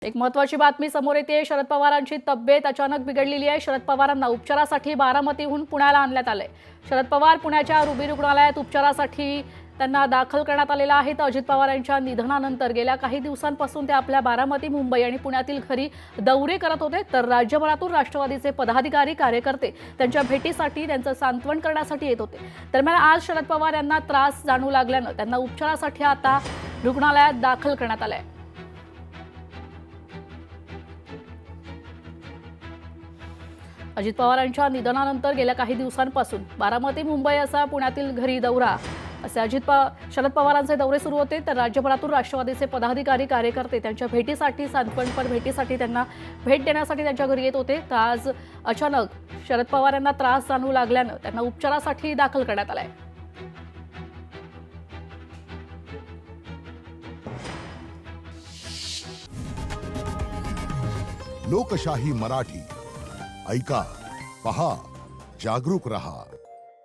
एक महत्त्वाची बातमी समोर येते। शरद पवारांची तब्येत अचानक बिघडलेली आहे। शरद पवारांना उपचारासाठी बारामतीहून पुण्याला आणण्यात आले। शरद पवार पुण्याच्या रुबी रुग्णालयात उपचारासाठी त्यांना दाखल करण्यात आलेला आहे। तर अजित पवार यांच्या निधनानंतर गेल्या काही दिवसांपासून ते आपल्या बारामती, मुंबई आणि पुण्यातील घरी दौरे करत होते। तर राज्यभरातून राष्ट्रवादीचे पदाधिकारी, कार्यकर्ते त्यांच्या भेटीसाठी, त्यांचं सांत्वन करण्यासाठी येत होते। दरम्यान आज शरद पवार यांना त्रास जाणवू लागल्यानं त्यांना उपचारासाठी आता रुग्णालयात दाखल करण्यात आले आहे। अजित पवारांच्या निधनानंतर गेल्या काही दिवसांपासून बारामती, मुंबई असा पुण्यातील घरी दौरा असे शरद पवारांचे दौरे सुरू होते। तर राज्यभरातून राष्ट्रवादीचे पदाधिकारी, कार्यकर्ते त्यांच्या भेटीसाठी, सांत्वनपर भेटीसाठी त्यांना भेट देण्यासाठी त्यांच्या घरी येत होते। तर आज अचानक शरद पवार यांना त्रास जाणवू लागल्यानं त्यांना उपचारासाठी दाखल करण्यात आले। लोकशाही मराठी ऐका, पहा, जागरूक रहा।